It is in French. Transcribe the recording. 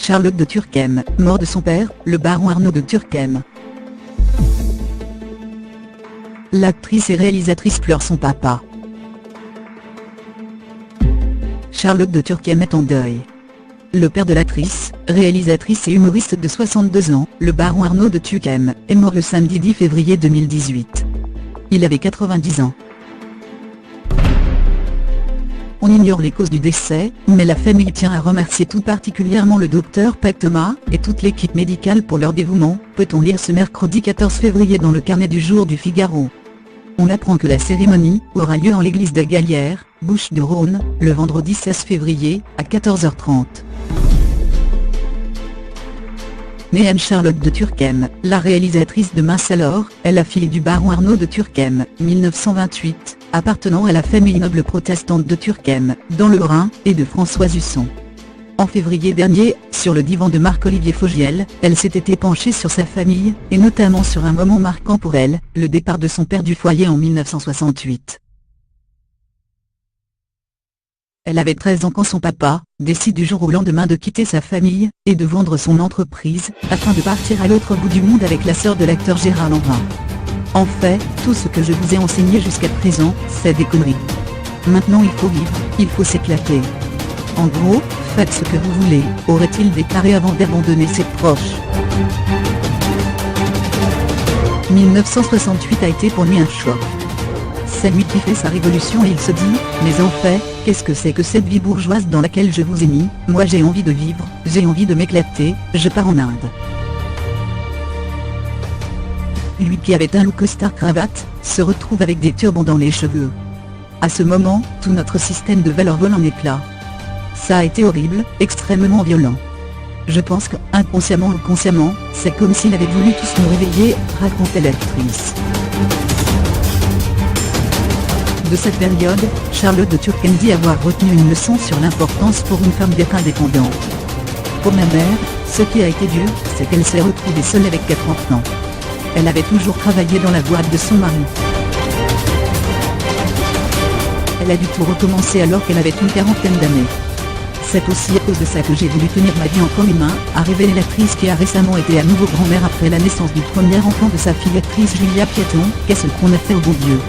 Charlotte de Turckheim, mort de son père, le baron Arnaud de Turckheim. L'actrice et réalisatrice pleure son papa. Charlotte de Turckheim est en deuil. Le père de l'actrice, réalisatrice et humoriste de 62 ans, le baron Arnaud de Turckheim, est mort le samedi 10 février 2018. Il avait 90 ans. On ignore les causes du décès, mais la famille tient à remercier tout particulièrement le docteur Pectema et toute l'équipe médicale pour leur dévouement, peut-on lire ce mercredi 14 février dans le carnet du jour du Figaro. On apprend que la cérémonie aura lieu en l'église de Gallières, Bouches-du-Rhône, le vendredi 16 février, à 14h30. Née Anne-Charlotte de Turckheim, la réalisatrice de Mince alors, est la fille du baron Arnaud de Turckheim, 1928, appartenant à la famille noble protestante de Turckheim, dans le Rhin, et de Françoise Husson. En février dernier, sur le divan de Marc-Olivier Fogiel, elle s'était penchée sur sa famille, et notamment sur un moment marquant pour elle, le départ de son père du foyer en 1968. Elle avait 13 ans quand son papa décide du jour au lendemain de quitter sa famille, et de vendre son entreprise, afin de partir à l'autre bout du monde avec la sœur de l'acteur Gérard Lanvin. En fait, tout ce que je vous ai enseigné jusqu'à présent, c'est des conneries. Maintenant il faut vivre, il faut s'éclater. En gros, faites ce que vous voulez, aurait-il déclaré avant d'abandonner ses proches. 1968 a été pour lui un choc. C'est lui qui fait sa révolution et il se dit, mais en fait, qu'est-ce que c'est que cette vie bourgeoise dans laquelle je vous ai mis? Moi j'ai envie de vivre, j'ai envie de m'éclater, je pars en Inde. Lui qui avait un look costard-cravate, se retrouve avec des turbans dans les cheveux. À ce moment, tout notre système de valeurs vole en éclats. Ça a été horrible, extrêmement violent. Je pense qu'inconsciemment ou consciemment, c'est comme s'il avait voulu tous nous réveiller, racontait l'actrice. De cette période, Charlotte de Turckheim dit avoir retenu une leçon sur l'importance pour une femme d'être indépendante. Pour ma mère, ce qui a été dur, c'est qu'elle s'est retrouvée seule avec 4 enfants. Elle avait toujours travaillé dans la boîte de son mari. Elle a dû tout recommencer alors qu'elle avait une quarantaine d'années. C'est aussi à cause de ça que j'ai voulu tenir ma vie entre mes mains, a révélé l'actrice qui a récemment été à nouveau grand-mère après la naissance du premier enfant de sa fille actrice Julia Piéton. Qu'est-ce qu'on a fait au bon Dieu?